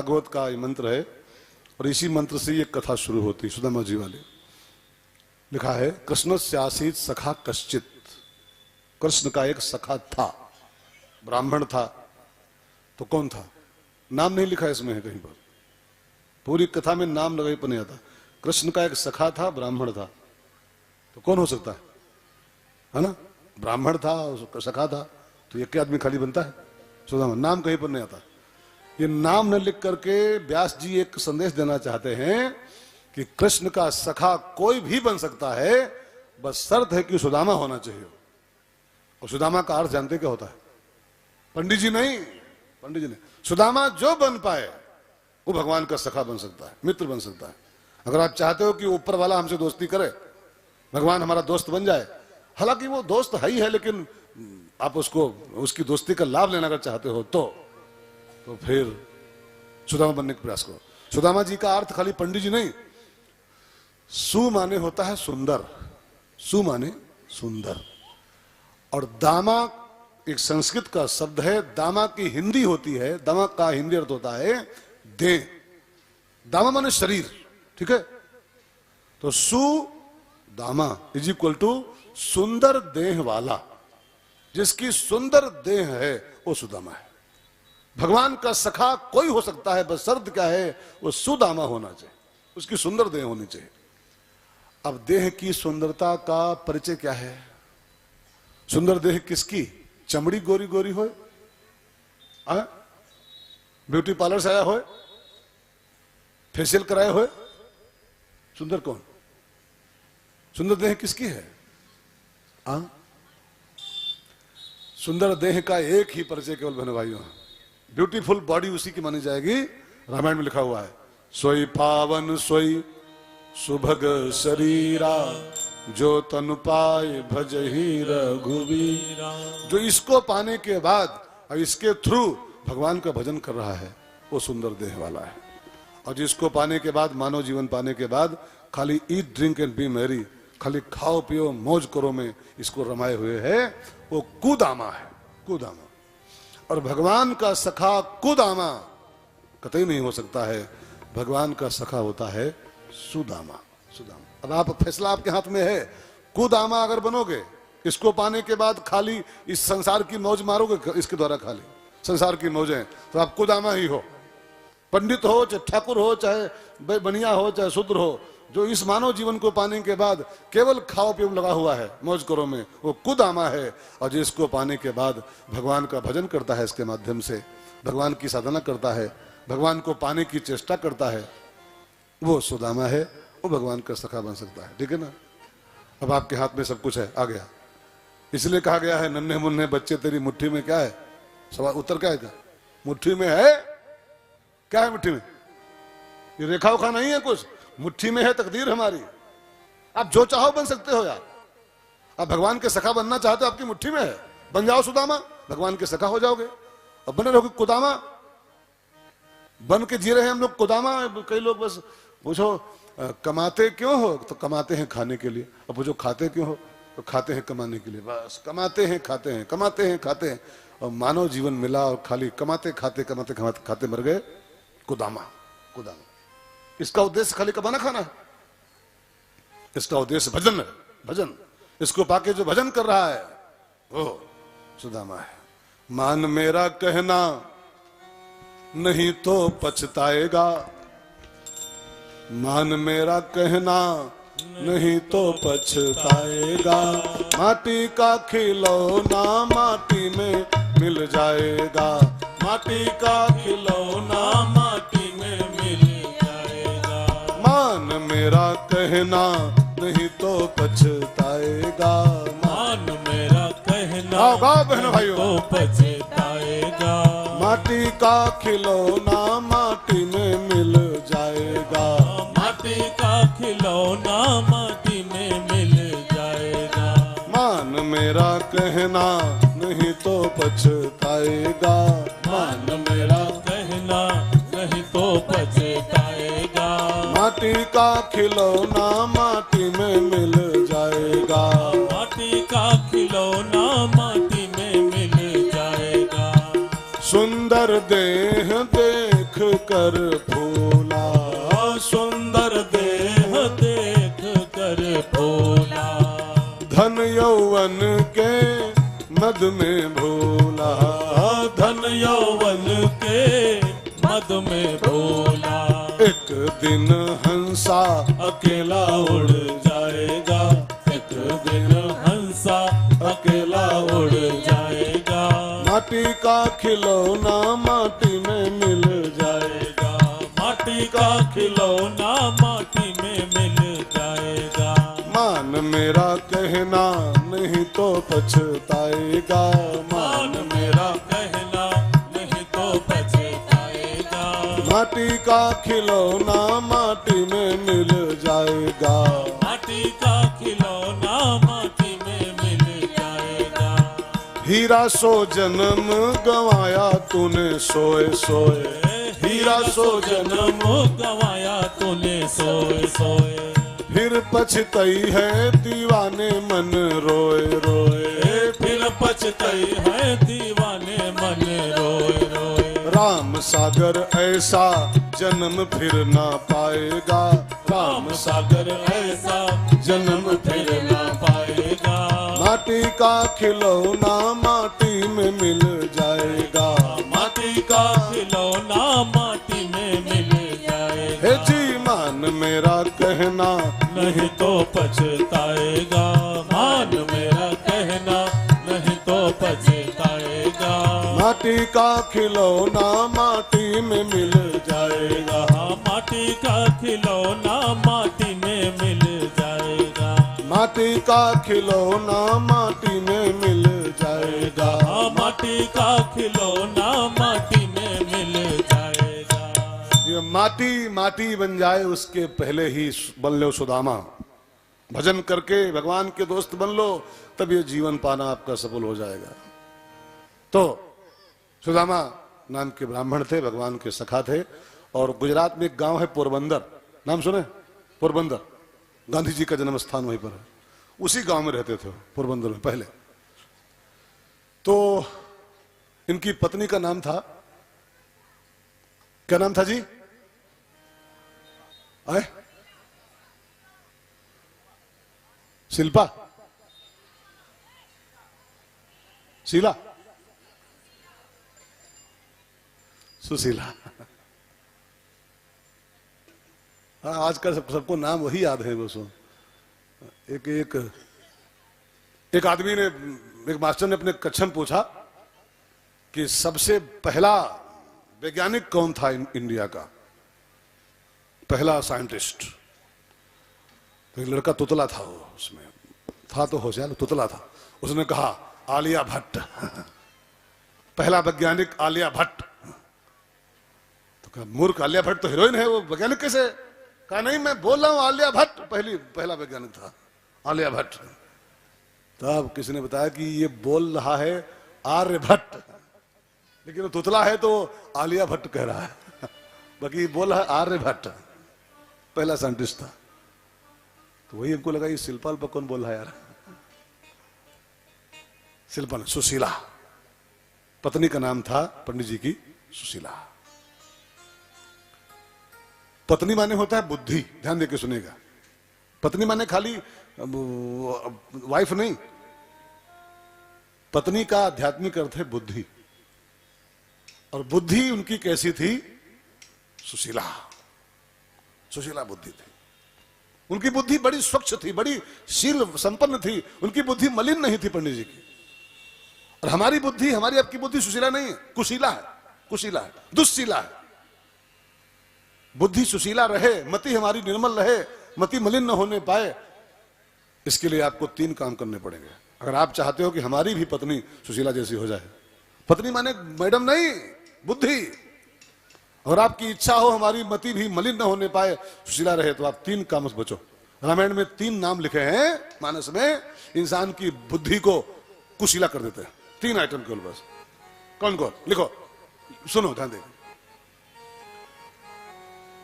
भागवत का ये मंत्र है और इसी मंत्र से ये कथा शुरू होती है। सुदामा जी वाली लिखा है, कृष्ण स्यासीत सखा कश्चित। कृष्ण का एक सखा था, ब्राह्मण था। तो कौन था? नाम नहीं लिखा इसमें है कहीं पर, पूरी कथा में नाम लगाई पर नहीं आता। कृष्ण का एक सखा था, ब्राह्मण था। तो कौन हो सकता है ना? ब्राह्मण था, सखा था, तो एक आदमी खाली बनता है सुदामा। नाम कहीं पर नहीं आता। ये नाम न लिख करके व्यास जी एक संदेश देना चाहते हैं कि कृष्ण का सखा कोई भी बन सकता है, बस शर्त है कि सुदामा होना चाहिए। और सुदामा का अर्थ जानते क्या होता है? पंडित जी नहीं, पंडित जी नहीं, सुदामा जो बन पाए वो भगवान का सखा बन सकता है, मित्र बन सकता है। अगर आप चाहते हो कि ऊपर वाला हमसे दोस्ती करे, भगवान हमारा दोस्त बन जाए, हालांकि वो दोस्त है ही है, लेकिन आप उसको उसकी दोस्ती का लाभ लेना अगर चाहते हो तो फिर सुदामा बनने का प्रयास करो। सुदामा जी का अर्थ खाली पंडित जी नहीं, सु माने होता है सुंदर, सु माने सुंदर, और दामा एक संस्कृत का शब्द है। दामा की हिंदी होती है, दामा का हिंदी अर्थ होता है देह। दामा माने शरीर, ठीक है? तो सु दामा इज इक्वल टू सुंदर देह वाला। जिसकी सुंदर देह है वो सुदामा है। भगवान का सखा कोई हो सकता है, बस शर्त क्या है? वो सुदामा होना चाहिए, उसकी सुंदर देह होनी चाहिए। अब देह की सुंदरता का परिचय क्या है? सुंदर देह किसकी? चमड़ी गोरी गोरी हो, ब्यूटी पार्लर से आया हो, फेशियल कराया हो, सुंदर कौन? सुंदर देह किसकी है? सुंदर देह का एक ही परिचय केवल बहनों भाइयों, ब्यूटीफुल बॉडी उसी की मानी जाएगी। रामायण में लिखा हुआ है, सोई पावन सोई सुभग शरीरा, जो तनु पाए भजहि रघुवीरा। जो इसको पाने के बाद और इसके थ्रू भगवान का भजन कर रहा है, वो सुंदर देह वाला है। और जिसको पाने के बाद, मानव जीवन पाने के बाद खाली eat drink and B Mary, खाली खाओ पियो मौज करो में इसको रमाए हुए है, वो कुदामा है, कुदामा। और भगवान का सखा कुदामा कतई नहीं हो सकता है। भगवान का सखा होता है सुदामा, सुदामा। अब आप फैसला आपके हाथ में है। कुदामा अगर बनोगे, इसको पाने के बाद खाली इस संसार की मौज मारोगे, इसके द्वारा खाली संसार की मौजें, तो आप कुदामा ही हो। पंडित हो, चाहे ठाकुर हो, चाहे बनिया हो, चाहे शूद्र हो, जो इस मानव जीवन को पाने के बाद केवल खाओ पियो लगा हुआ है, मौज करो में, वो कुदामा है। और जिसको पाने के बाद भगवान का भजन करता है, इसके माध्यम से भगवान की साधना करता है, भगवान को पाने की चेष्टा करता है, वो सुदामा है, वो भगवान का सखा बन सकता है। ठीक है ना? अब आपके हाथ में सब कुछ है, आ गया। इसलिए कहा गया है, नन्हे मुन्ने बच्चे तेरी मुट्ठी में क्या है? सवाल उत्तर क्या है? मुट्ठी में है क्या? है मुट्ठी में? ये रेखा उखा नहीं है कुछ, मुट्ठी में है तकदीर हमारी। आप जो चाहो बन सकते हो यार। आप भगवान के सखा बनना चाहते हो, आपकी मुट्ठी में है, बन जाओ सुदामा, भगवान के सखा हो जाओगे। अब बने रहोगे कुदामा, बन के जी रहे हैं हम लोग कुदामा। कई लोग बस पूछो कमाते क्यों हो, तो कमाते हैं खाने के लिए। अब पूछो खाते क्यों हो, तो खाते हैं कमाने के लिए। बस कमाते हैं खाते हैं, कमाते हैं खाते हैं, और मानव जीवन मिला और खाली कमाते खाते कमाते खाते खाते मर गए। कुदामा, कुदामा। इसका उद्देश्य खाली कमाना खाना है, इसका उद्देश्य भजन है, भजन। इसको पाके जो भजन कर रहा है वो सुदामा है। मान मेरा कहना नहीं तो पछताएगा, मान मेरा कहना नहीं तो पछताएगा। माटी का खिलौना माटी में मिल जाएगा, माटी का खिलौना माटी में मिल जाएगा। मान मेरा कहना नहीं तो पछताएगा, मान मेरा कहना गाओ बहनों भाइयों तो पछताएगा। माटी का खिलौना माटी में मिल जाएगा, माटी का खिलौना माटी में मिल जाएगा। मान मेरा कहना नहीं तो पछताएगा, मान मेरा कहना नहीं तो पछताएगा। माटी का खिलौना माटी में मिल जाएगा, माटी का खिलौना माटी में मिल जाएगा। सुंदर देह देख कर कर फूला, सुंदर देह देख कर फूला, धन यौवन के मद में भूला, धन यौवन के मद में भूला। एक दिन हंसा अकेला उड़ जाएगा, एक दिन हंसा अकेला उड़ जाएगा, माटी का खिलौना माटी में मिल जाएगा, माटी का खिलौना माटी में मिल जाएगा। मान मेरा कहना नहीं तो पछताएगा, मान मेरा कहना नहीं तो पछताएगा, माटी का खिलौना माटी में मिल जाएगा, माटी का खिलौना माटी में मिल जाएगा। हीरा सो जन्म गंवाया तूने सोए सोए, हीरा सो जन्म गंवाया तूने सोए सोए, फिर पछतई है दीवाने मन रोए रोए, फिर पछताई है दीवाने मन रोए रोए। राम सागर ऐसा जन्म फिर ना पाएगा, राम सागर ऐसा जन्म फिर ना पाएगा, माटी का खिलौना माटी में मिल जाएगा, माटी का खिलौना माटी में मिल जाएगा। हे जी मान मेरा कहना नहीं तो पछताएगा, मान मेरा कहना नहीं तो पछताएगा, माटी का खिलौना माटी में मिल जाएगा, माटी का खिलौना माटी में मिल जाएगा, माटी का खिलौना माटी में मिल जाएगा, माटी का खिलौना माटी में मिल जाएगा। ये माटी माटी बन जाए उसके पहले ही बन लो सुदामा, भजन करके भगवान के दोस्त बन लो, तब ये जीवन पाना आपका सफल हो जाएगा। तो सुदामा नाम के ब्राह्मण थे, भगवान के सखा थे, और गुजरात में एक गांव है पोरबंदर, नाम सुने? पोरबंदर गांधी जी का जन्म स्थान वहीं पर है, उसी गांव में रहते थे पोरबंदर में पहले। तो इनकी पत्नी का नाम था, क्या नाम था जी? आए? शिल्पा, शीला, सुशीला। हाँ, आजकल सबको नाम वही याद है बस। एक आदमी ने, एक मास्टर ने अपने कक्षा में पूछा कि सबसे पहला वैज्ञानिक कौन था इंडिया का, पहला साइंटिस्ट। तो एक लड़का तुतला था, वो उसमें था तो होशियार, तुतला था। उसने कहा आलिया भट्ट, पहला वैज्ञानिक आलिया भट्ट। तो कहा मूर्ख, आलिया भट्ट तो हीरोइन है, वो वैज्ञानिक कैसे? कहा नहीं, मैं बोल रहा हूं आलिया भट्ट पहला वैज्ञानिक था, आलिया भट्ट। तब किसी ने बताया कि ये बोल रहा है आर्य भट्ट, लेकिन वो तुतला है तो आलिया भट्ट कह रहा है, बाकी बोल रहा है आर्य भट्ट, पहला साइंटिस्ट था। तो वही हमको लगा ये शिल्पा पर कौन बोल रहा है यार? शिल्पा ने, सुशीला पत्नी का नाम था, पंडित जी की सुशीला। पत्नी माने होता है बुद्धि, ध्यान देके सुनेगा। पत्नी माने खाली वाइफ नहीं, पत्नी का आध्यात्मिक अर्थ है बुद्धि। और बुद्धि उनकी कैसी थी? सुशीला, सुशीला बुद्धि थी। उनकी बुद्धि बड़ी स्वच्छ थी, बड़ी शील संपन्न थी, उनकी बुद्धि मलिन नहीं थी पंडित जी की। और हमारी बुद्धि, हमारी आपकी बुद्धि सुशीला नहीं है, कुशीला है, कुशीला है, दुश्शीला है। बुद्धि सुशीला रहे, मति हमारी निर्मल रहे, मति मलिन न होने पाए, इसके लिए आपको 3 काम करने पड़ेंगे अगर आप चाहते हो कि हमारी भी पत्नी सुशीला जैसी हो जाए। पत्नी माने मैडम नहीं, बुद्धि। और आपकी इच्छा हो हमारी मति भी मलिन न होने पाए, सुशीला रहे, तो आप 3 काम से बचो। रामायण में 3 नाम लिखे हैं मानस में, इंसान की बुद्धि को कुशीला कर देते हैं। 3 आइटम केवल बस। कौन कौन? लिखो, सुनो, ध्यान दे।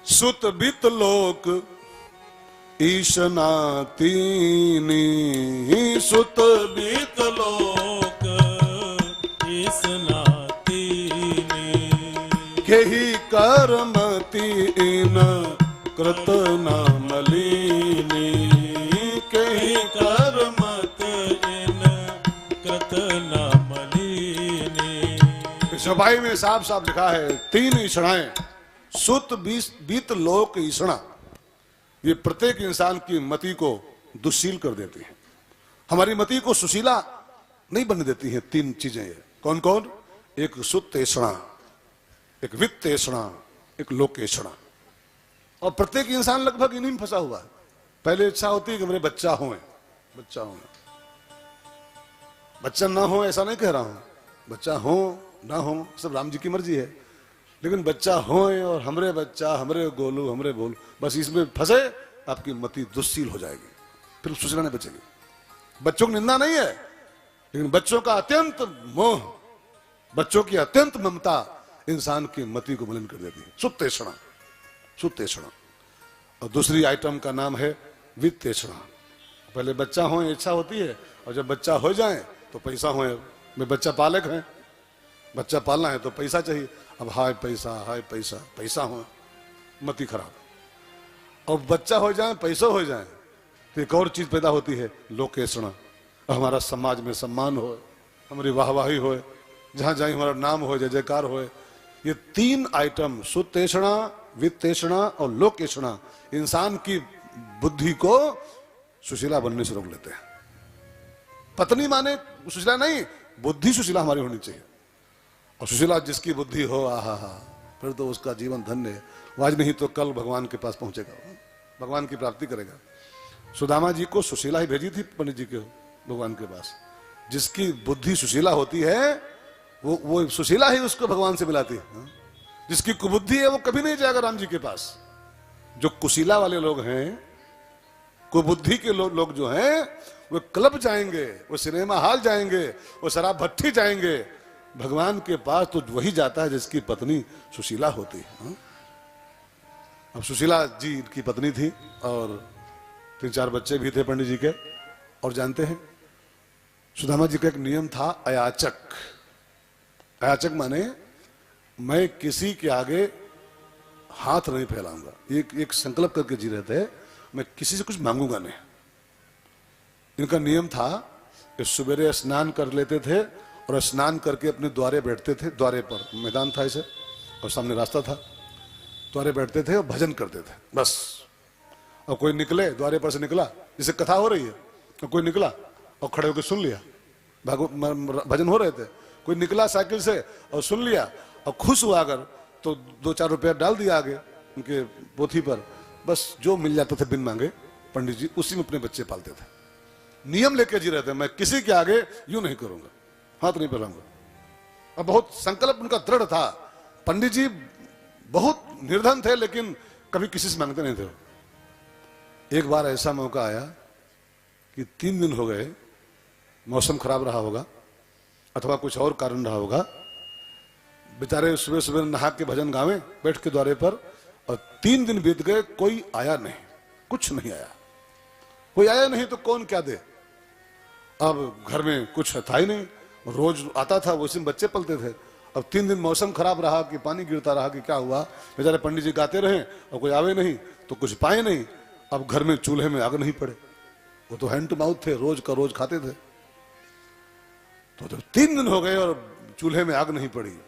सुत बित लोक ईशनातीनी, सुत बीत लोक ईशनातीनी, केहि कर्म मति इन कृत न मलिनी, के कर मत इन कृत न मलिनी। सफाई में साफ साफ लिखा है, 3 ईषणाएं, सुत बीत लोक ईषणा, ये प्रत्येक इंसान की मति को दुशील कर देती है, हमारी मति को सुशीला नहीं बनने देती है। 3 चीजें ये कौन कौन? एक सुत ऐषणा, एक वित्त ऐषणा, एक लोक ऐषणा। और प्रत्येक इंसान लगभग इन्हीं में फंसा हुआ है। पहले इच्छा होती है कि मेरे बच्चा हो, बच्चा हो, बच्चा ना हो ऐसा नहीं कह रहा हूं, बच्चा हो ना हो सब राम जी की मर्जी है, लेकिन बच्चा हो और हमरे बच्चा, हमरे गोलू, हमरे बोल, बस इसमें फंसे आपकी मति दुशील हो जाएगी, फिर सुशीला नहीं बचेगी। बच्चों की निंदा नहीं है, लेकिन बच्चों का अत्यंत मोह, बच्चों की अत्यंत ममता इंसान की मति को मलिन कर देती है। सुत्तेषणा, सुत्तेषणा। और दूसरी आइटम का नाम है वित्तेषणा। पहले बच्चा हो इच्छा होती है, और जब बच्चा हो जाए तो पैसा हो, मैं बच्चा पालक है, बच्चा पालना है तो पैसा चाहिए, अब हाय पैसा, हाय पैसा, पैसा हो, मति खराब। और बच्चा हो जाए, पैसा हो जाए तो एक और चीज पैदा होती है, लोकेषणा। हमारा समाज में सम्मान हो, हमारी वाहवाही हो, जहां जाए हमारा नाम हो, जय जयकार हो। ये 3 आइटम, सुत्तेषणा, वित्तेषणा और लोकेषणा, इंसान की बुद्धि को सुशीला बनने से रोक लेते हैं। पत्नी माने सुशीला नहीं, बुद्धि सुशीला हमारी होनी चाहिए। और सुशीला जिसकी बुद्धि हो, आहा हा, फिर तो उसका जीवन धन्य है। आज नहीं तो कल भगवान के पास पहुंचेगा, भगवान की प्राप्ति करेगा। सुदामा जी को सुशीला ही भेजी थी पंडित जी के भगवान के पास। जिसकी बुद्धि सुशीला होती है वो सुशीला ही उसको भगवान से मिलाती है। जिसकी कुबुद्धि है वो कभी नहीं जाएगा राम जी के पास। जो कुशीला वाले लोग हैं, कुबुद्धि के लोग जो हैं, वो क्लब जाएंगे, वो सिनेमा हॉल जाएंगे, वो शराब भट्टी जाएंगे। भगवान के पास तो वही जाता है जिसकी पत्नी सुशीला होती है। अब सुशीला जी की पत्नी थी और 3-4 बच्चे भी थे पंडित जी के। और जानते हैं सुदामा जी का एक नियम था, अयाचक। अयाचक माने मैं किसी के आगे हाथ नहीं फैलाऊंगा। एक संकल्प करके जी रहे थे, मैं किसी से कुछ मांगूंगा नहीं। इनका नियम था कि सवेरे स्नान कर लेते थे और स्नान करके अपने द्वारे बैठते थे। द्वारे पर मैदान था इसे और सामने रास्ता था, द्वारे बैठते थे और भजन करते थे बस। और कोई निकले, द्वारे पर से निकला, जैसे कथा हो रही है, और कोई निकला और खड़े होकर सुन लिया, भजन हो रहे थे, कोई निकला साइकिल से और सुन लिया और खुश हुआ अगर तो 2-4 रुपया डाल दिया आगे उनके पोथी पर। बस जो मिल जाता था बिन मांगे पंडित जी उसी में अपने बच्चे पालते थे। नियम लेके जी रहे थे, मैं किसी के आगे यूं नहीं करूंगा, हाथ नहीं फैलाऊंगा। और बहुत संकल्प उनका दृढ़ था। पंडित जी बहुत निर्धन थे लेकिन कभी किसी से मांगते नहीं थे। एक बार ऐसा मौका आया कि 3 दिन हो गए, मौसम खराब रहा होगा अथवा कुछ और कारण रहा होगा, बेचारे सुबह सुबह नहा के भजन गावे बैठ के द्वारे पर, और 3 दिन बीत गए, कोई आया नहीं, कुछ नहीं आया। कोई आया नहीं तो कौन क्या दे। अब घर में कुछ था ही नहीं, रोज आता था, उसी में बच्चे पलते थे। अब 3 दिन मौसम खराब रहा कि पानी गिरता रहा कि क्या हुआ, बेचारे पंडित जी गाते रहे और कोई आवे नहीं तो कुछ पाए नहीं। अब घर में चूल्हे में आग नहीं पड़े, वो तो हैंड टू माउथ थे, रोज का रोज खाते थे। तो जब 3 दिन हो गए और चूल्हे में आग नहीं पड़ी,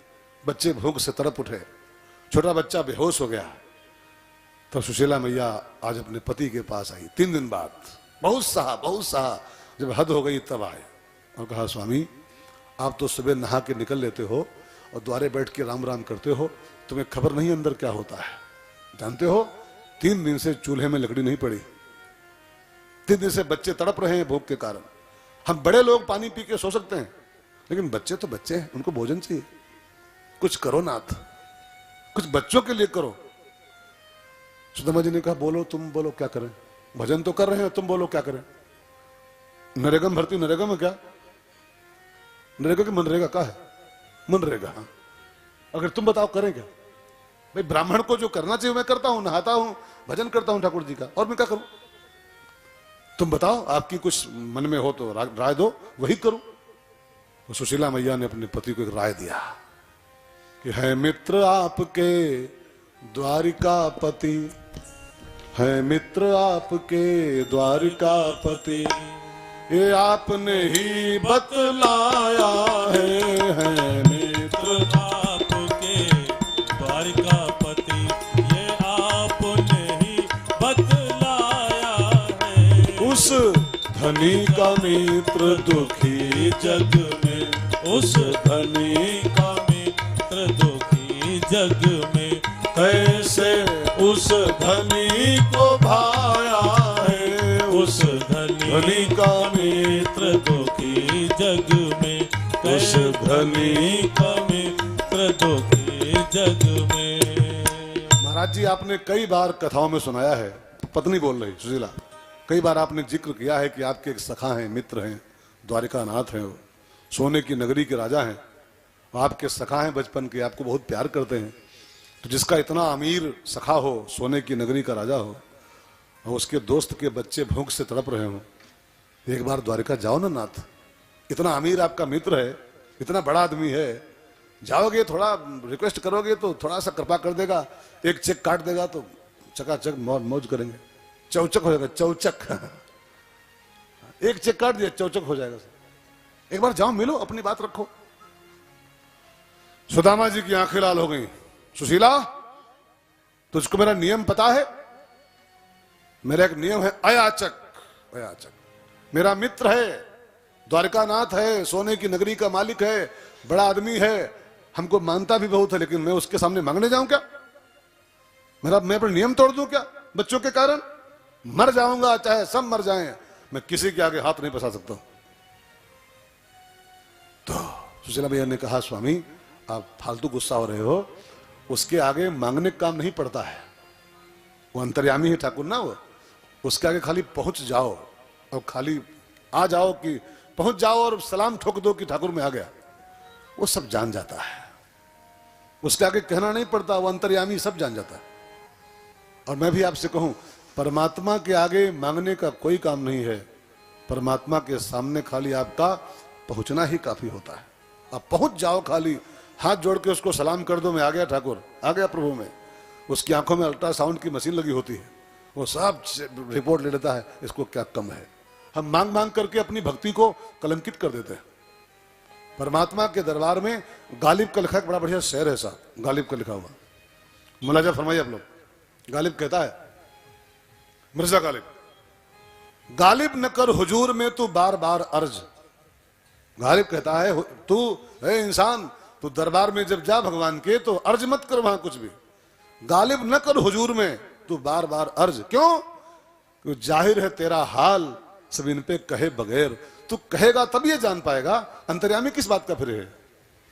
बच्चे भूख से तड़प उठे, छोटा बच्चा बेहोश हो गया, तब सुशीला मैया आज अपने पति के पास आई 3 दिन बाद। बहुत सहा, जब हद हो गई तब आए और कहा, स्वामी आप तो सुबह नहा के निकल लेते हो और द्वारे बैठ के राम राम करते हो, तुम्हें खबर नहीं अंदर क्या होता है। जानते हो 3 दिन से चूल्हे में लकड़ी नहीं पड़ी, 3 दिन से बच्चे तड़प रहे हैं भूख के कारण। हम बड़े लोग पानी पी के सो सकते हैं, लेकिन बच्चे तो बच्चे हैं, उनको भोजन चाहिए। कुछ करो नाथ, कुछ बच्चों के लिए करो। सुदामा जी ने कहा, बोलो, तुम बोलो क्या करें, भजन तो कर रहे हैं, तुम बोलो क्या करें। नरेगा में भर्ती, नरेगा में क्या, नरेगा की मनरेगा का है, मनरेगा। हाँ, अगर तुम बताओ करें क्या। भाई ब्राह्मण को जो करना चाहिए मैं करता हूं, नहाता हूं, भजन करता हूं ठाकुर जी का, और मैं क्या करूं। तुम बताओ, आपकी कुछ मन में हो तो राय दो, वही करूं। तो सुशीला मैया ने अपने पति को एक राय दिया कि है मित्र आपके द्वारिकापति है मित्र आपके द्वारिकापति, ये आपने ही बतलाया है मित्र आपके द्वारिकापति, ये आपने ही बतलाया है। उस धनी का मित्र दुखी जग में, उस धनी का मित्र दुखी जग में, कैसे उस धनी को भाया है, उस धनी का मित्र दुखी जग में, उस धनी का मित्र दुखी जग में। महाराज जी आपने कई बार कथाओं में सुनाया है, पत्नी बोल रही सुशीला, कई बार आपने जिक्र किया है कि आपके एक सखा हैं, मित्र हैं, द्वारिकानाथ हैं, वो सोने की नगरी के राजा हैं, आपके सखा हैं बचपन के, आपको बहुत प्यार करते हैं। तो जिसका इतना अमीर सखा हो, सोने की नगरी का राजा हो, और उसके दोस्त के बच्चे भूख से तड़प रहे हो, एक बार द्वारिका जाओ ना नाथ। इतना अमीर आपका मित्र है, इतना बड़ा आदमी है, जाओगे थोड़ा रिक्वेस्ट करोगे तो थोड़ा सा कृपा कर देगा, एक चेक काट देगा तो चकाचक मौज करेंगे, चौचक हो जाएगा, चौचक एक चेक काट दिया चौचक हो जाएगा। एक बार जाओ मिलो, अपनी बात रखो। सुदामा जी की आंखें लाल हो गई। सुशीला, तुझको मेरा नियम पता है? मेरा एक नियम है, अयाचक। अयाचक मेरा मित्र है, द्वारिकानाथ है, सोने की नगरी का मालिक है, बड़ा आदमी है, हमको मानता भी बहुत है, लेकिन मैं उसके सामने मांगने जाऊं क्या? मैं अपना नियम तोड़ दूं क्या? बच्चों के कारण मर जाऊंगा, चाहे सब मर जाएं, मैं किसी के आगे हाथ नहीं पसा सकता। तो सुशीला भैया ने कहा, स्वामी आप फालतू गुस्सा हो रहे हो, उसके आगे मांगने का काम नहीं पड़ता है, वो अंतर्यामी है ठाकुर ना, वो उसके आगे खाली पहुंच जाओ और खाली आ जाओ कि पहुंच जाओ और सलाम ठोक दो कि ठाकुर में आ गया, वो सब जान जाता है। उसके आगे कहना नहीं पड़ता, वो अंतर्यामी सब जान जाता है। और मैं भी आपसे कहूं, परमात्मा के आगे मांगने का कोई काम नहीं है, परमात्मा के सामने खाली आपका पहुंचना ही काफी होता है। आप पहुंच जाओ, खाली हाथ जोड़ के उसको सलाम कर दो, मैं आ गया ठाकुर, आ गया प्रभु में। उसकी आंखों में अल्ट्रासाउंड की मशीन लगी होती है, वो सब रिपोर्ट ले लेता है, इसको क्या कम है। हम मांग मांग करके अपनी भक्ति को कलंकित कर देते हैं। परमात्मा के दरबार में गालिब का लिखा एक बड़ा बढ़िया शेर है साहब, गालिब का लिखा हुआ, मुलाजा फरमाइए आप लोग। गालिब कहता है, मिर्जा गालिब, गालिब न कर हुजूर में तू बार बार अर्ज। गालिब कहता है, तू है इंसान, तू दरबार में जब जा भगवान के तो अर्ज मत कर वहां कुछ भी। गालिब न कर हुजूर में तू बार बार अर्ज। क्यों? क्योंकि जाहिर है तेरा हाल सब इन पे कहे बगैर, तू कहेगा तब ये जान पाएगा। अंतर्यामी किस बात का फिर है?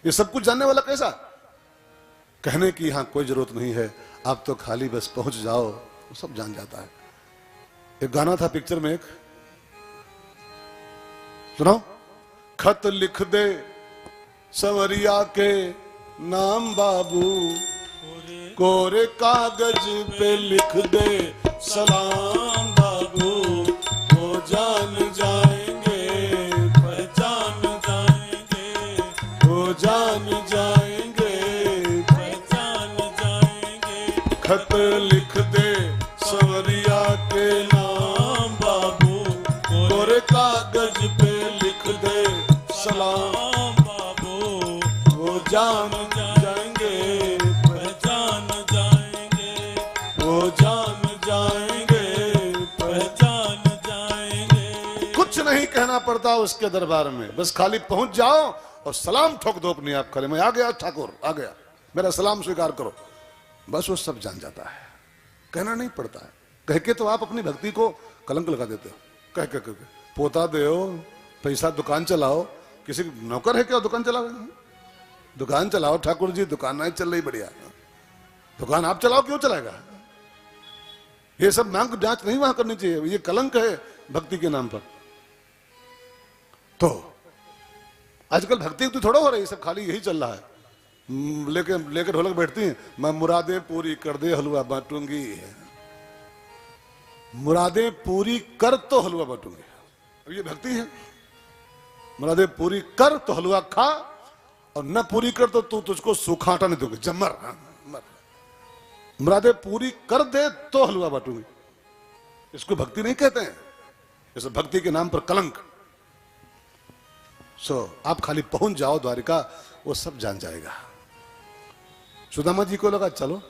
ये सब कुछ जानने वाला कैसा? कहने की यहां कोई जरूरत नहीं है, आप तो खाली बस पहुंच जाओ, वो सब जान जाता है। एक गाना था पिक्चर में, एक सुनाओ। खत लिख दे संवरिया के नाम बाबू, कोरे कागज पे लिख दे सलाम बाबू, वो जान जाएंगे पहचान जाएंगे, वो जान जाएंगे पहचान जाएंगे। खत लिख दे संवरिया के नाम बाबू, कोरे कागज पे लिख दे सलाम बाबू, वो जान जाएंगे पहचान जाएंगे, वो जान जाएंगे पहचान जाएंगे। कुछ नहीं कहना पड़ता उसके दरबार में, बस खाली पहुंच जाओ और सलाम ठोक दो अपने आप, खाली मैं आ गया ठाकुर, आ गया, मेरा सलाम स्वीकार करो, बस वो सब जान जाता है। कहना नहीं पड़ता है। कह के तो आप अपनी भक्ति को कलंक लगा देते हो। कह के पोता दे, पैसा दुकान चलाओ, किसी नौकर है क्या दुकान चलाओ? दुकान चलाओ ठाकुर जी, दुकान नहीं चल रही बढ़िया, दुकान आप चलाओ, क्यों चलाएगा? ये सब मांग जांच नहीं वहां करनी चाहिए, ये कलंक है भक्ति के नाम पर। तो आजकल भक्ति तो थोड़ा हो रही है, सब खाली यही चल रहा है, लेके ढोलक बैठती हैं, मैं मुरादें पूरी कर दे हलवा बांटूंगी, मुरादें पूरी कर तो हलवा बांटूंगी। अब ये भक्ति है? मुरादें पूरी कर तो हलवा खा, और न पूरी कर तो तू तुझको सूखा आटा नहीं दूंगी, जमर। मुरादे पूरी कर दे तो हलवा बांटूंगी। इसको भक्ति नहीं कहते हैं, इस भक्ति के नाम पर कलंक। आप खाली पहुंच जाओ द्वारिका, वो सब जान जाएगा। सुदामा जी को लगा चलो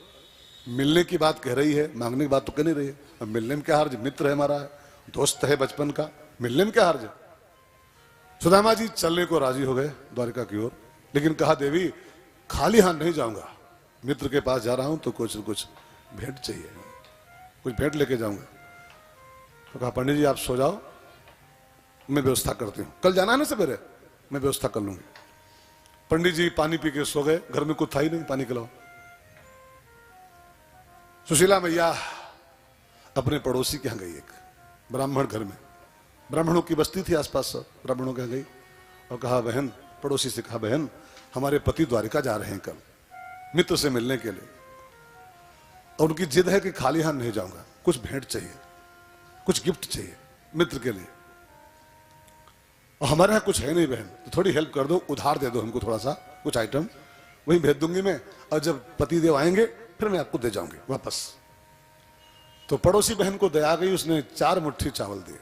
मिलने की बात कह रही है, मांगने की बात तो कह नहीं रही है, अब मिलने में क्या हर्ज, मित्र है हमारा, दोस्त है बचपन का, मिलने में क्या हर्ज। सुदामा जी चलने को राजी हो गए द्वारिका की ओर, लेकिन कहा देवी खाली हाथ नहीं जाऊंगा, मित्र के पास जा रहा हूं तो कुछ न कुछ भेंट चाहिए, कुछ भेंट लेके जाऊंगा। तो कहा पंडित जी आप सो जाओ, मैं व्यवस्था करती हूँ, कल जाना है ना सवेरे, मैं व्यवस्था कर लूंगी। पंडित जी पानी पी के सो गए, घर में कुछ था ही नहीं पानी के अलावा। सुशीला मैया अपने पड़ोसी के यहां गई, एक ब्राह्मण घर में, ब्राह्मणों की बस्ती थी आसपास, सब ब्राह्मणों के यहां गई और कहा बहन, पड़ोसी से कहा बहन हमारे पति द्वारिका जा रहे हैं कल मित्र से मिलने के लिए, और उनकी जिद है कि खाली हाथ नहीं जाऊंगा, कुछ भेंट चाहिए, कुछ गिफ्ट चाहिए मित्र के लिए, और हमारे यहाँ कुछ है नहीं बहन, तो थोड़ी हेल्प कर दो, उधार दे दो हमको थोड़ा सा, कुछ आइटम वही भेज दूंगी मैं, और जब पति देव आएंगे फिर मैं आपको दे जाऊंगी वापस। तो पड़ोसी बहन को दया गई, उसने 4 मुट्ठी चावल दिए,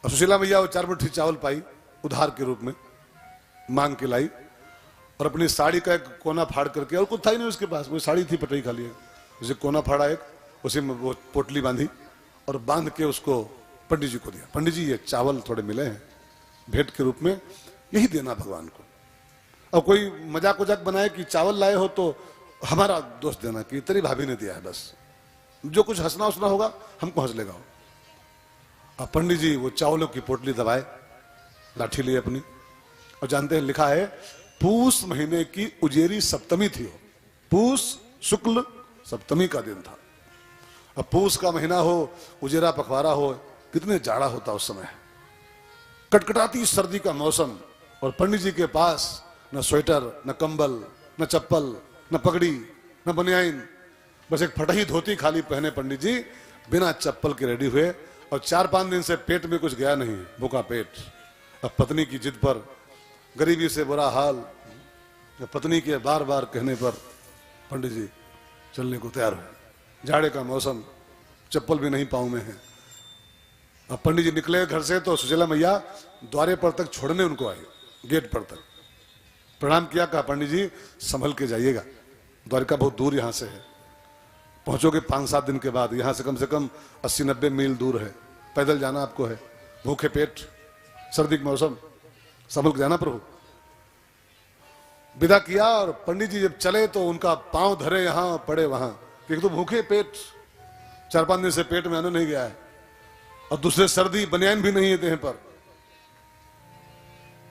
और सुशीला मैया वो 4 मुट्ठी चावल पाई उधार के रूप में, मांग के लाई, और अपनी साड़ी का एक कोना फाड़ करके, और कुछ था ही नहीं उसके पास, वो साड़ी थी पटरी खाली है, उसे कोना फाड़ा एक, उसी में वो पोटली बांधी और बांध के उसको पंडित जी को दिया। पंडित जी ये चावल थोड़े मिले हैं भेंट के रूप में, यही देना भगवान को। और कोई मजाक वजाक बनाए कि चावल लाए हो तो हमारा दोस्त देना कि तेरी भाभी ने दिया है, बस जो कुछ हंसना उतना होगा हमको हंस लेगा। अब पंडित जी वो चावलों की पोटली दबाए, लाठी लिए अपनी, और जानते हैं लिखा है पूस महीने की उजेरी सप्तमी थी, वो पूस शुक्ल सप्तमी का दिन था। अब पूस का महीना हो, उजेरा पखवारा हो, कितने जाड़ा होता उस समय, कटकटाती सर्दी का मौसम, और पंडित जी के पास न स्वेटर, न कंबल, न चप्पल, न पगड़ी, न बनियाइन, बस एक फटही धोती खाली पहने पंडित जी बिना चप्पल के रेडी हुए, और 4-5 दिन से पेट में कुछ गया नहीं, भूखा पेट। अब पत्नी की जिद पर, गरीबी से बुरा हाल, पत्नी के बार बार कहने पर पंडित जी चलने को तैयार हुए। जाड़े का मौसम, चप्पल भी नहीं पाँव में है। अब पंडित जी निकले घर से तो सुशीला मैया द्वारे पर तक छोड़ने उनको आई, गेट पर तक प्रणाम किया, कहा पंडित जी संभल के जाइएगा, द्वारिका बहुत दूर यहां से है, पहुंचोगे 5-7 दिन के बाद, यहां से कम 80-90 मील दूर है, पैदल जाना आपको है, भूखे पेट, सर्दी का मौसम, संभल के जाना प्रभु। विदा किया, और पंडित जी जब चले तो उनका पांव धरे यहां पड़े वहां, एक तो भूखे पेट, 4-5 दिन से पेट में अन्न नहीं गया है, और दूसरे सर्दी, बनियान भी नहीं है देह पर,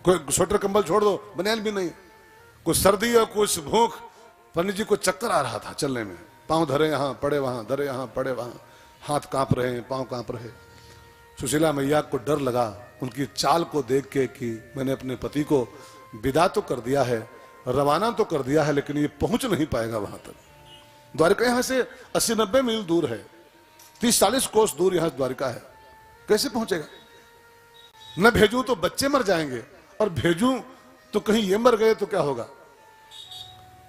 कोई स्वेटर कंबल छोड़ दो, बनियान भी नहीं, कुछ सर्दी और कुछ भूख। पंडित जी को चक्कर आ रहा था चलने में, पांव धरे यहां पड़े वहां, धरे यहां पड़े वहां, हाथ कांप रहे, पांव कांप रहे। सुशीला मैया को डर लगा उनकी चाल को देख के कि मैंने अपने पति को विदा तो कर दिया है, रवाना तो कर दिया है, लेकिन ये पहुंच नहीं पाएगा वहां तक। द्वारिका यहां से 80-90 मील दूर है, 30-40 कोस दूर यहां द्वारिका है, कैसे पहुंचेगा। न भेजूं तो बच्चे मर जाएंगे, और भेजूं तो कहीं ये मर गए तो क्या होगा।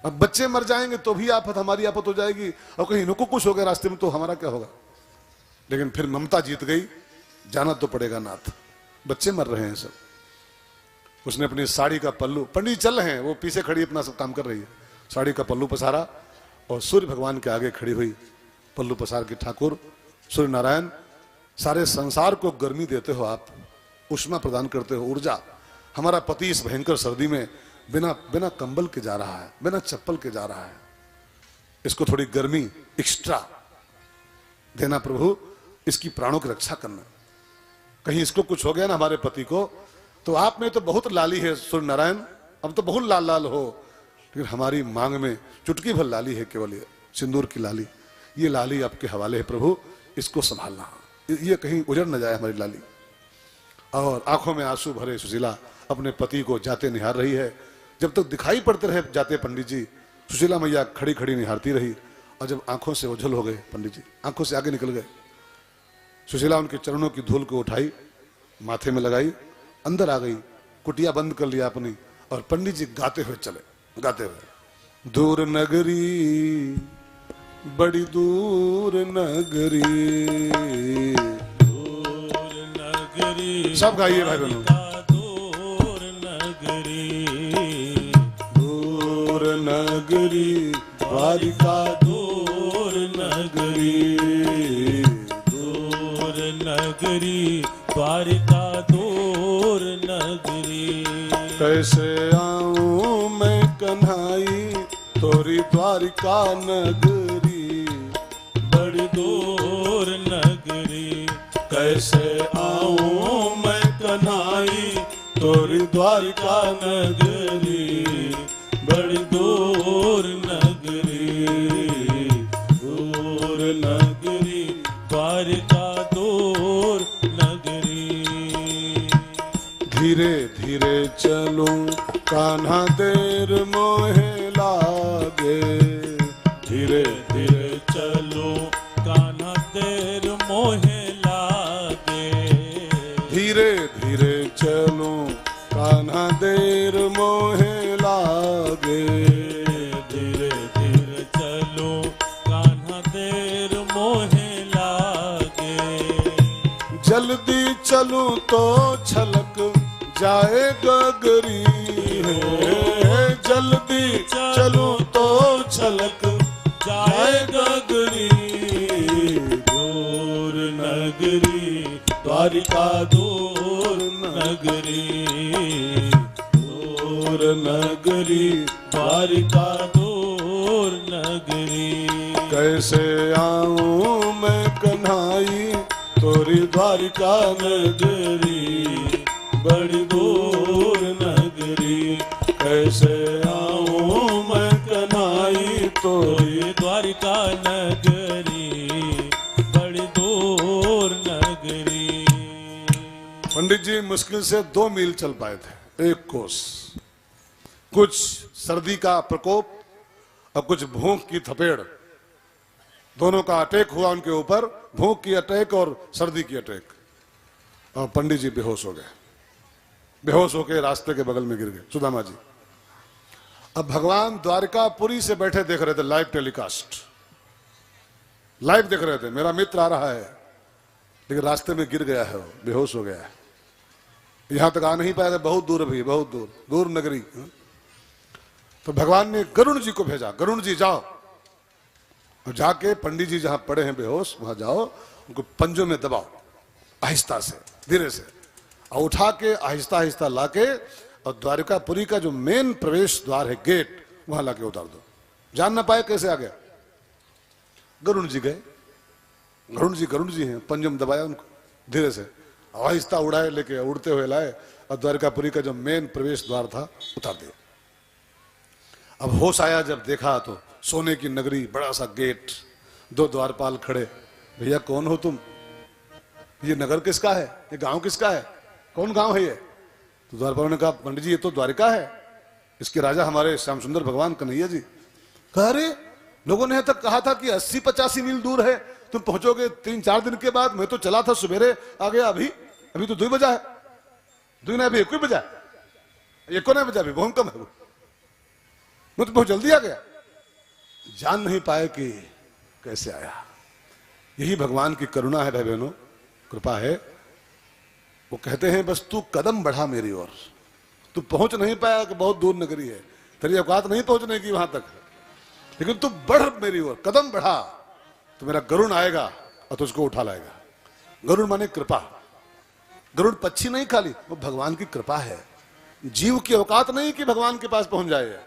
अब बच्चे मर जाएंगे तो भी आफत, हमारी आफत हो जाएगी, और कहीं इनको कुछ हो गया रास्ते में तो हमारा क्या होगा। लेकिन फिर ममता जीत गई, जाना तो पड़ेगा नाथ, बच्चे मर रहे हैं सब। उसने अपनी साड़ी का पल्लू, पंडित चल रहे हैं, वो पीछे खड़ी अपना सब काम कर रही है, साड़ी का पल्लू पसारा, और सूर्य भगवान के आगे खड़ी हुई, पल्लू पसार के ठाकुर सूर्य नारायण, सारे संसार को गर्मी देते हो आप, उष्मा प्रदान करते हो, ऊर्जा। हमारा पति इस भयंकर सर्दी में बिना कंबल के जा रहा है, बिना चप्पल के जा रहा है, इसको थोड़ी गर्मी एक्स्ट्रा देना प्रभु, इसकी प्राणों की रक्षा करना। कहीं इसको कुछ हो गया ना हमारे पति को, तो आप में तो बहुत लाली है सूर्य नारायण, अब तो बहुत लाल लाल हो, लेकिन हमारी मांग में चुटकी भर लाली है, केवल ये सिंदूर की लाली, ये लाली आपके हवाले है प्रभु, इसको संभालना, ये कहीं उजड़ न जाए हमारी लाली। और आंखों में आंसू भरे सुशीला अपने पति को जाते निहार रही है। जब तक दिखाई पड़ते रहे जाते पंडित जी, सुशीला मैया खड़ी खड़ी निहारती रही, और जब आंखों से ओझल हो गए पंडित जी, आंखों से आगे निकल गए, सुशीला उनके चरणों की धूल को उठाई, माथे में लगाई, अंदर आ गई, कुटिया बंद कर लिया अपनी, और पंडित जी गाते हुए चले, गाते हुए दूर नगरी, बड़ी दूर नगरी। दूर नगरी, सब गाइए भाई बहनों। दूर नगरी, दूर नगरी, द्वारिका दूर नगरी, दूर नगरी, द्वारिका दूर नगरी। कैसे आऊं मैं कन्हाई तोरी द्वारिका नगरी, बड़ी दूर नगरी, कैसे आऊं मैं कन्हाई तोरी द्वारिका नगरी, बड़ी दूर नगरी, दूर नगरी, द्वारिका दूर नगरी। धीरे धीरे चलूं कान्हा देर मोहे लागे, धीरे धीरे चलो कान्हा देर मोहे लागे, धीरे धीरे चलूं कान्हा देर मोहे लागे, धीरे धीरे चलो कान्हा देर मोहे लागे। जल्दी चलूं तो छलक जाए गगरी है, जल्दी चलूं तो छलक जाए गगरी, दूर नगरी, द्वारिका दूर नगरी, दूर नगरी, द्वारिका दूर नगरी। कैसे आऊं मैं कन्हाई तोरी द्वारिका नगरी, बड़ी दूर नगरी। कैसे आऊं मैं कन्हाई तोरी द्वारिका नगरी, बड़ी दूर नगरी। पंडित जी मुश्किल से 2 मील चल पाए थे, 1 कोस। कुछ सर्दी का प्रकोप और कुछ भूख की थपेड़, दोनों का अटैक हुआ उनके ऊपर, भूख की अटैक और सर्दी की अटैक, और पंडित जी बेहोश हो गए। बेहोश होकर रास्ते के बगल में गिर गए सुदामा जी। अब भगवान द्वारिकापुरी से बैठे देख रहे थे, लाइव टेलीकास्ट, लाइव देख रहे थे, मेरा मित्र आ रहा है, लेकिन रास्ते में गिर गया है, वो बेहोश हो गया है, यहां तक आ नहीं पाया, बहुत दूर भी, बहुत दूर, दूर नगरी। तो भगवान ने गरुण जी को भेजा, गरुण जी जाओ, और जाके पंडित जी जहां पड़े हैं बेहोश, वहां जाओ, उनको पंजों में दबाओ, आहिस्ता से, धीरे से, और उठा के आहिस्ता आहिस्ता लाके, और द्वारिकापुरी का जो मेन प्रवेश द्वार है, गेट, वहां लाके उतार दो, जान ना पाए कैसे आ गया। गरुण जी गए, गरुण जी हैं, पंजों में दबाया उनको धीरे से, आहिस्ता उड़ाए, लेके उड़ते हुए लाए, और द्वारिकापुरी का जो मेन प्रवेश द्वार था उतार दिया। अब होश आया जब देखा तो सोने की नगरी, बड़ा सा गेट, 2 द्वारपाल खड़े। भैया कौन हो तुम? ये नगर किसका है? ये गांव किसका है? कौन गांव है ये? तो द्वारपाल ने कहा पंडित जी ये तो द्वारिका है, इसके राजा हमारे श्याम सुंदर भगवान कन्हैया जी। कह रहे लोगों ने तक कहा था कि 80-85 मील दूर है, तुम पहुंचोगे 3-4 दिन के बाद। मैं तो चला था सवेरे आ गया, अभी तो 2 बजा है, 2 नहीं अभी 1 बजा, 1 नहीं बजा, अभी बहुत कम है, मैं तो बहुत जल्दी आ गया। जान नहीं पाए कि कैसे आया। यही भगवान की करुणा है भाई बहनों, कृपा है। वो कहते हैं बस तू कदम बढ़ा मेरी ओर, तू पहुंच नहीं पाया कि बहुत दूर नगरी है, तेरी औकात नहीं पहुंचने की वहां तक, लेकिन तू बढ़ मेरी ओर, कदम बढ़ा तो मेरा गरुण आएगा और तुझको उठा लाएगा। गरुण माने कृपा। गरुड़ पक्षी नहीं खाली, वो भगवान की कृपा है। जीव की औकात नहीं कि भगवान के पास पहुंच जाए,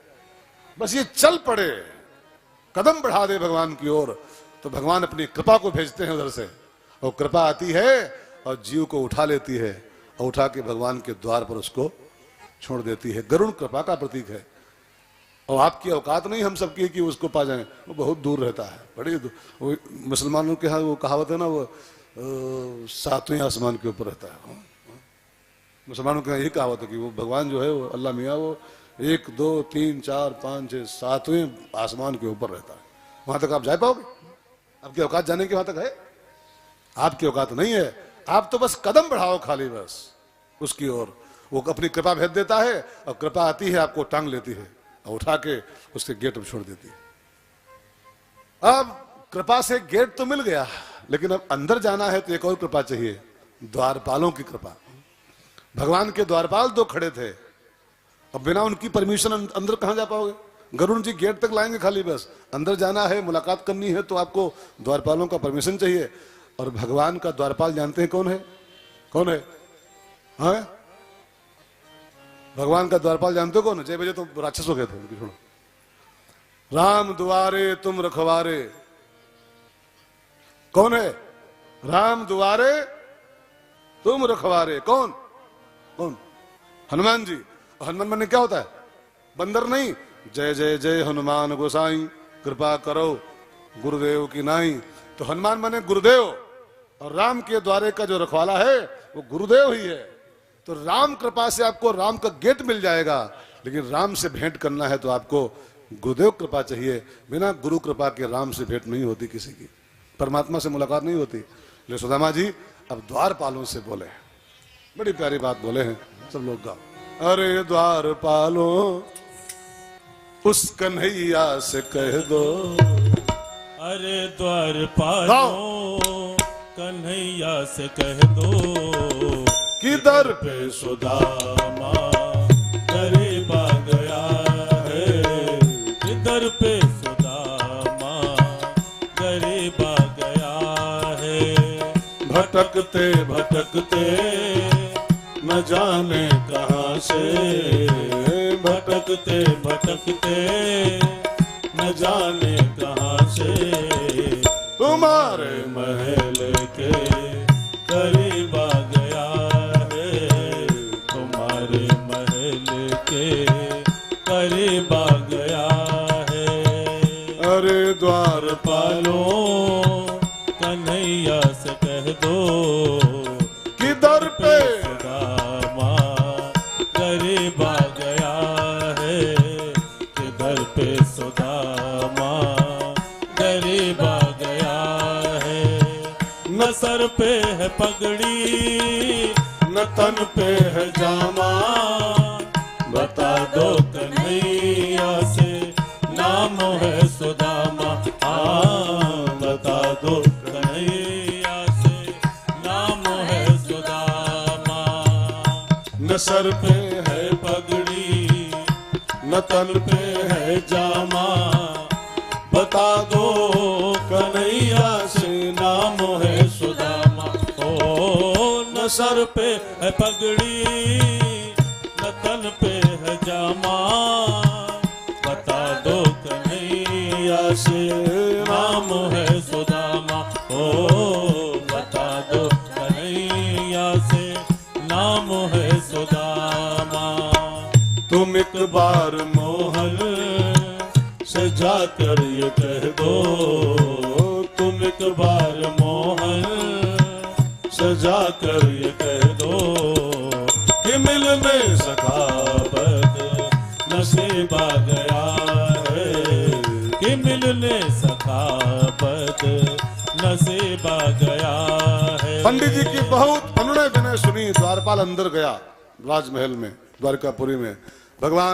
बस ये चल पड़े, कदम बढ़ा दे भगवान की ओर, तो भगवान अपनी कृपा को भेजते हैं उधर से, और कृपा आती है और जीव को उठा लेती है, और उठा के भगवान के द्वार पर उसको छोड़ देती है। गरुड़ कृपा का प्रतीक है, और आपकी औकात नहीं हम सबकी कि उसको पा जाएं, वो बहुत दूर रहता है, बड़ी दूर। वो मुसलमानों के यहाँ वो कहावत है ना, वो 7वें आसमान के ऊपर रहता है। मुसलमानों के यहाँ यही कहावत है कि वो भगवान जो है वो अल्लाह मियाँ वो 1 2 3 4 5 6 7वें आसमान के ऊपर रहता है। वहां तक आप जा पाओगे? आपकी औकात जाने की वहां तक है? आपकी औकात नहीं है, आप तो बस कदम बढ़ाओ खाली, बस उसकी ओर वो अपनी कृपा भेज देता है, और कृपा आती है आपको टांग लेती है, और उठा के उसके गेट में छोड़ देती है। अब कृपा से गेट तो मिल गया, लेकिन अब अंदर जाना है तो एक और कृपा चाहिए, द्वारपालों की कृपा। भगवान के द्वारपाल दो खड़े थे, अब बिना उनकी परमिशन अंदर कहां जा पाओगे? गरुड़ जी गेट तक लाएंगे खाली, बस अंदर जाना है, मुलाकात करनी है तो आपको द्वारपालों का परमिशन चाहिए। और भगवान का द्वारपाल जानते हैं कौन है? कौन है? हाँ, भगवान का द्वारपाल जानते हो कौन है? 6 बजे तो राक्षस हो गए थे उनकी, सुनो। राम दुआरे तुम रखवारे, कौन है? राम दुआरे तुम रखवारे, कौन? कौन? हनुमान जी। हनुमान माने क्या होता है? बंदर नहीं। जय जय जय हनुमान गोसाई, कृपा करो गुरुदेव की नाई। तो हनुमान माने गुरुदेव, और राम के द्वारे का जो रखवाला है वो गुरुदेव ही है। तो राम कृपा से आपको राम का गेट मिल जाएगा, लेकिन राम से भेंट करना है तो आपको गुरुदेव कृपा चाहिए। बिना गुरु कृपा के राम से भेंट नहीं होती किसी की, परमात्मा से मुलाकात नहीं होती। ले सुदामा जी अब द्वारपालों से बोले, बड़ी प्यारी बात बोले हैं, सब लोग गाओ। अरे द्वारपालों उस कन्हैया से कह दो, अरे द्वारपालों कन्हैया से कह दो, कि दर पे सुदामा गरीब आ गया है, कि दर पे सुदामा गरीब आ गया है। भटकते भटकते न जाने कहाँ से, भटकते भटकते न जाने कहाँ से, तुम्हारे महल के करीब आ गया है, तुम्हारे महल के करीब आ गया है। अरे द्वारपालों कन्हैया से कह दो, कि दर पे सुदामा गरीब आ गया है, कि दर पे सुदामा गरीब आ गया है। न सर पे है पगड़ी, न तन पे है जामा, बता दो कन्हैया से नाम है सुदामा। बता दो कन्हैया से नाम है सुदामा। न सर पे है पगड़ी न तन पे है जामा, बता दो कन्हैया से नाम है सुदामा। ओ न सर पे है पगड़ी न तन पे है जामा, बता दो कन्हैया से नाम है सुदामा। ओ बता दो कन्हैया से नाम है सुदामा। तुम एक बार मोहन से जाकर ये कह दो, तुम एक बार मोहन से जाकर ये कह दो, कि मिलने सखा बद नसीब आ गया है, कि मिलने सखा बद नसीब आ गया है। पंडित जी की बहुत अनुनय विनय सुनी, द्वारपाल अंदर गया राजमहल में, द्वारकापुरी में। भगवान